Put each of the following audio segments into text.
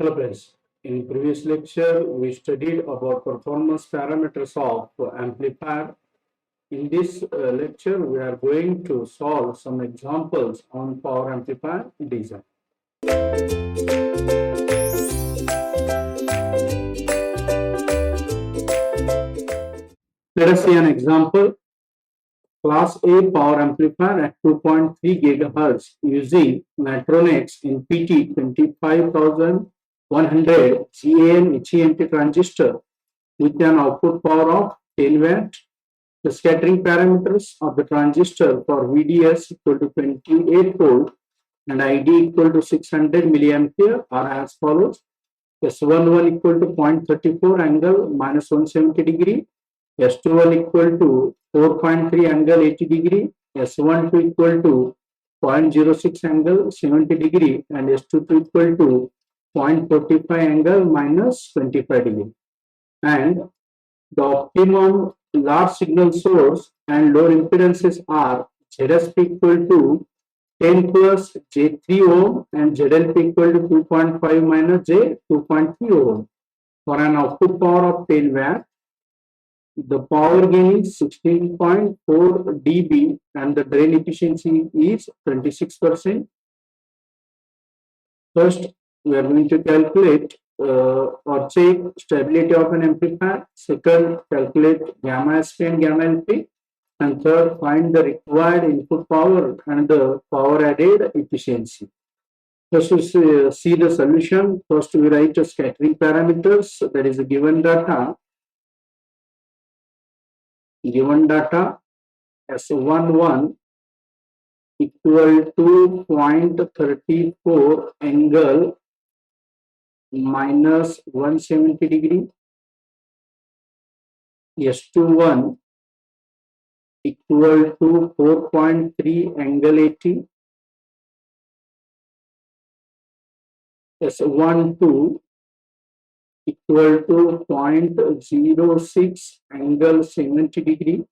Hello friends, in previous lecture we studied about performance parameters of amplifier. In this lecture we are going to solve some examples on power amplifier design. Let us see an example. Class A power amplifier at 2.3 GHz using Natronics NPT 25100 GaN HEMT transistor with an output power of 10 watt. The scattering parameters of the transistor for VDS equal to 28 volt and ID equal to 600 milliampere are as follows. S11 equal to 0.34 angle minus 170 degree, S21 equal to 4.3 angle 80 degree, S12 equal to 0.06 angle 70 degree, and S22 equal to 0.45 angle minus 25 degree. And the optimum large signal source and load impedances are ZSP equal to 10 plus J3 ohm and ZLP equal to 2.5 minus J2.3 ohm. For an output power of 10 watt, the power gain is 16.4 dB and the drain efficiency is 26%. First, we are going to calculate or check stability of an amplifier. Second, calculate gamma SP and gamma LP. And third, find the required input power and the power added efficiency. First, we see the solution. First, we write the scattering parameters. That is given data. Given data S11 equal to 0.34 angle minus 170 degree, S21 equal to 4.3 angle 80, S12 equal to 0.06 angle 70 degree,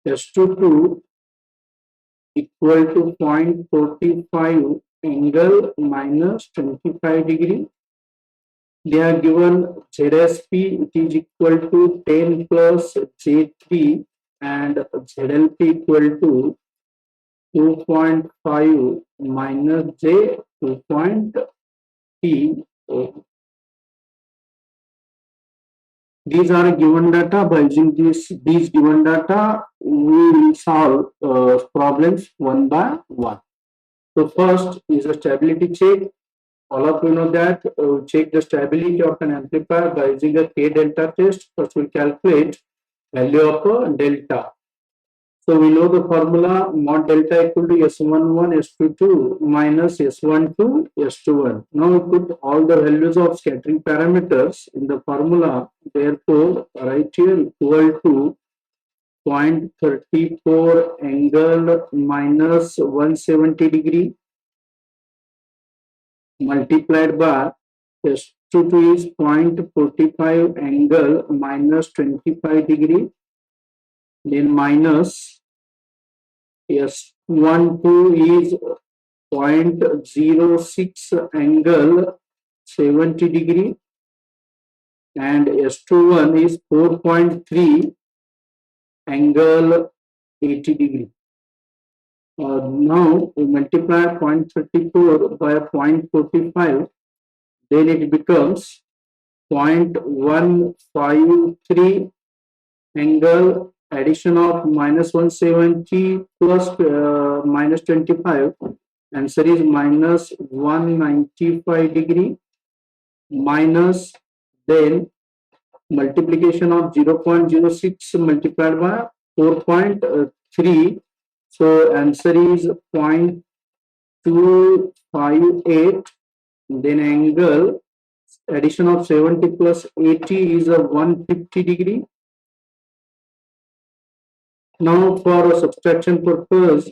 S22 equal to 0.45 angle minus 25 degree. They are given ZSP, it is equal to 10 plus J3 and ZLP equal to 2.5 minus J2.T. These are given data. By using these given data, we will solve problems one by one. So first is a stability check. All of you know that check the stability of an amplifier by using a K delta test. First we calculate value of delta. So we know the formula mod delta equal to S11 S22 minus S12 S21. Now we put all the values of scattering parameters in the formula. Therefore, right here equal to 0.34 angle minus 170 degree multiplied by S22 is 0.45 angle minus 25 degree, then minus S12 is 0.06 angle 70 degree and S21 is 4.3 angle 80 degree. Now we multiply 0.34 by 0.45, then it becomes 0.153 angle addition of minus 170 plus minus 25. Answer is minus 195 degree minus then multiplication of 0.06 multiplied by 4.3. So answer is 0.258. Then angle addition of 70 plus 80 is a 150 degree. Now for a subtraction purpose,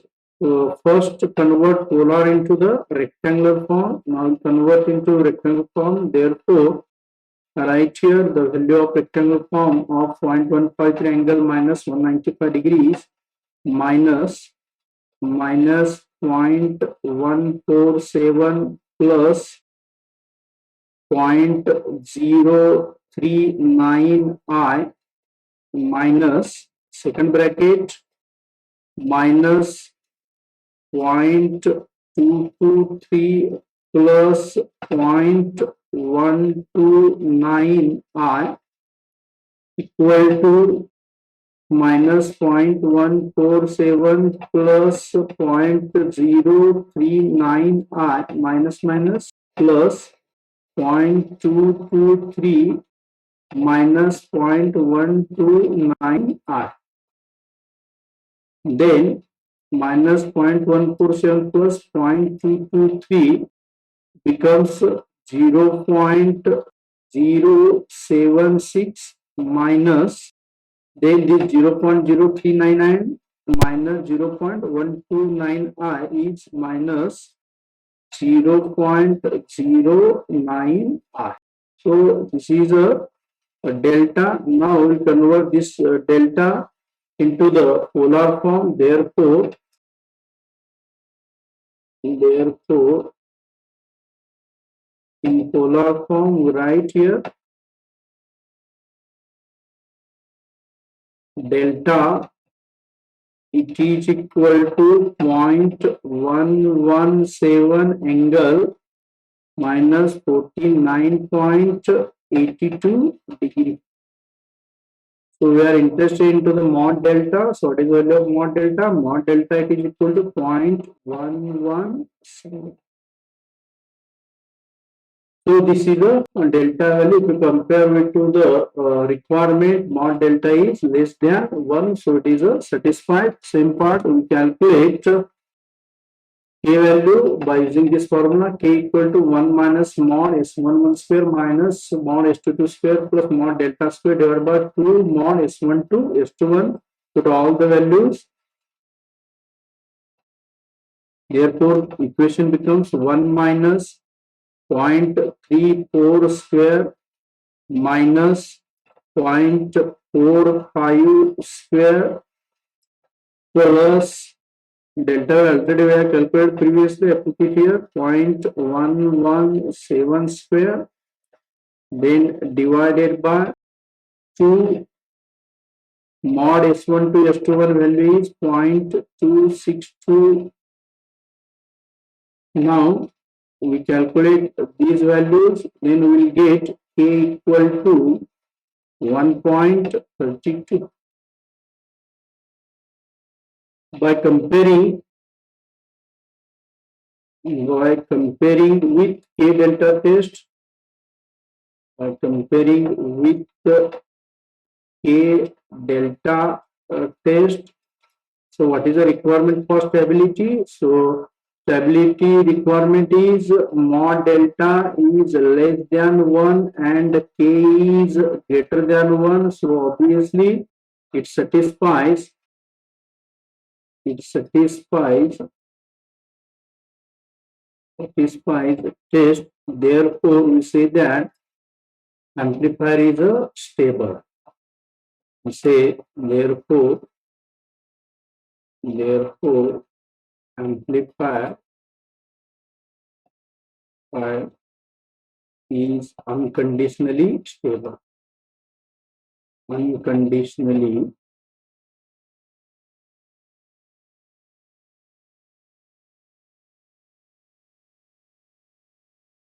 first convert polar into the rectangular form. Now convert into rectangular form. Therefore, right here the value of rectangular form of 0.153 angle minus 195 degrees minus 0.147 plus 0.039I minus second bracket minus 0.223 plus 0.129I equal to minus 0.147 plus 0.039I minus plus 0.223 minus 0.129I. Then minus 0.147 plus 0.223 becomes 0.076 minus, then this 0.0399 minus 0.129I is minus 0.09I. So this is a delta. Now we convert this delta into the polar form. Therefore, in polar form, we write here delta, it is equal to 0.117 angle minus 49.82 degree. So we are interested into the mod delta. So what is the value of mod delta? Mod delta, it is equal to 0.117. So this is the delta value. If you compare it to the requirement, mod delta is less than 1. So it is a satisfied. Same part, we calculate K value by using this formula. K equal to 1 minus mod S11 square minus mod S22 square plus mod delta square divided by 2 mod S12 S21. Put all the values. Therefore, equation becomes 1 minus 0.34 square minus 0.45 square plus delta already we have calculated previously. I put it here 0.117 square, then divided by 2 mod S1 to S21 value is 0.262. Now we calculate these values, then we will get K equal to 1.32. By comparing with K delta test, by comparing with the K delta test, so what is the requirement for stability? So stability requirement is mod delta is less than 1 and K is greater than 1. So obviously it satisfies test. Therefore we say that amplifier is a stable. We say therefore amplifier is unconditionally stable. Unconditionally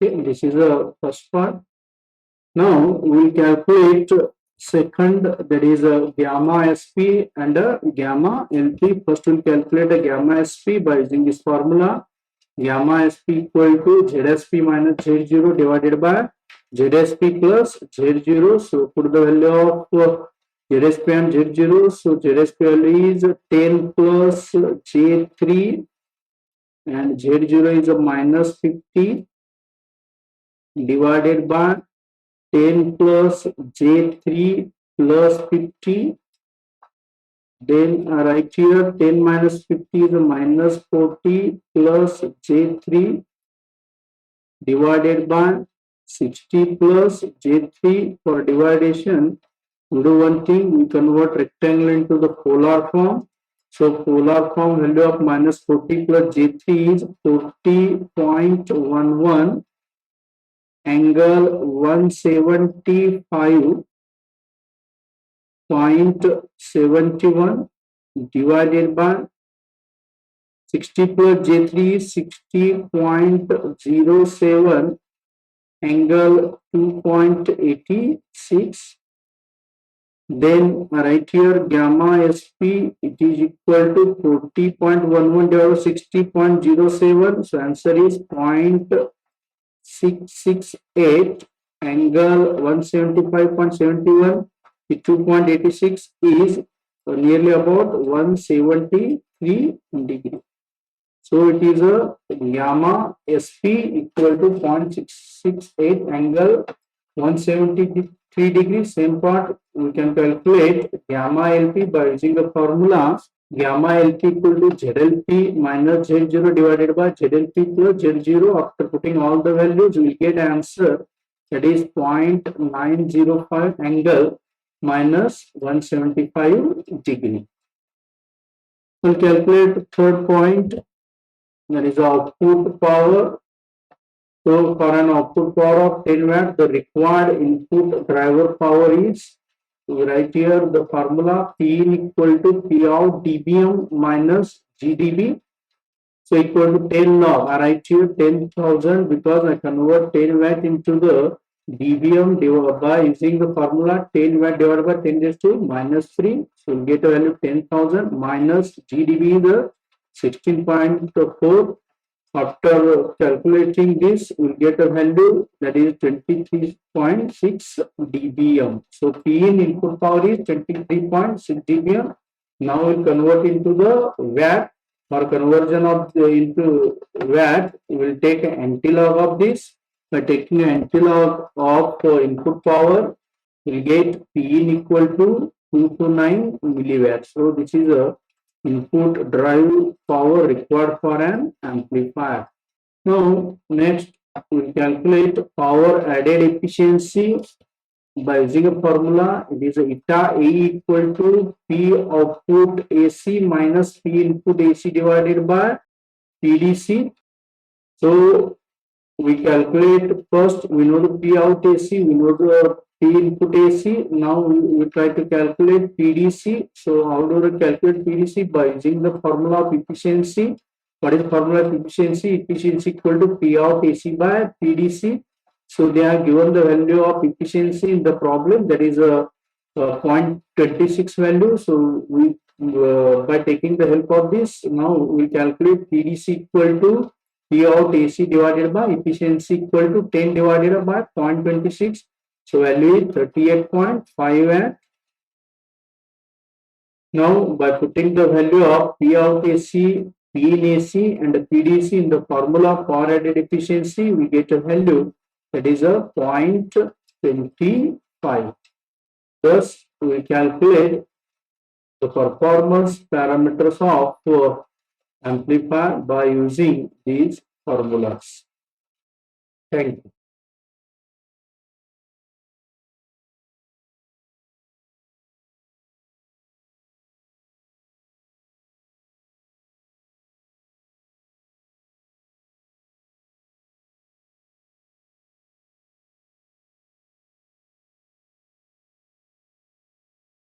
okay, this is the first part. Now we calculate second, that is a gamma SP and a gamma LP. First we'll calculate a gamma SP by using this formula. Gamma SP equal to ZSP minus Z0 divided by ZSP plus Z0. So put the value of ZSP and Z0. So ZSP value is 10 plus J3 and Z0 is a minus 50 divided by 10 plus J3 plus 50. Then right here 10 minus 50 is a minus 40 plus J3 divided by 60 plus J3. For division, we do one thing, we convert rectangle into the polar form. So polar form value of minus 40 plus J3 is 40.11, angle 175.71 divided by 60 plus J3 is 60.07, angle 2.86. Then right here gamma SP, it is equal to 40.11 divided by 60.07. So answer is 0.668, angle 175.71. The 2.86 is nearly about 173 degree. So it is a gamma SP equal to 0.668, angle 173 degrees. Same part we can calculate gamma LP by using the formula gamma LP equal to ZLP minus Z0 divided by ZLP plus Z0. After putting all the values, we will get answer, that is 0.905, angle minus 175 degree. We'll calculate third point, that is output power. So for an output power of 10 watt, the required input driver power is, right here the formula P in equal to P out dBm minus GdB. So equal to 10 log. I write here 10,000 because I convert 10 watt into the dBm by using the formula 10 watt divided by 10 raised to minus 3. So we get a value of 10,000 minus GdB is 16.4. After calculating this, we will get a value, that is 23.6 dBm. So P in input power is 23.6 dBm. Now we will convert into the watt. For conversion of into watt, we will take an antilog of this. By taking an antilog of input power, we will get P in equal to 229 milliwatts. So this is a input drive power required for an amplifier. Now next we will calculate power added efficiency by using a formula. It is eta A equal to P output AC minus P input AC divided by PDC. So we calculate first, we know the P out AC, we know the P input AC. Now we try to calculate PDC. So how do we calculate PDC? By using the formula of efficiency. What is the formula of efficiency? Efficiency equal to P out AC by PDC. So they are given the value of efficiency in the problem, that is a 0.26 value. So we by taking the help of this, now we calculate PDC equal to P out AC divided by efficiency equal to 10 divided by 0.26. So value is 38.5. Now by putting the value of P out AC, P in AC and PDC in the formula of power added efficiency, we get a value, that is a 0.25. Thus we calculate the performance parameters of amplifier by using these formulas. Thank you.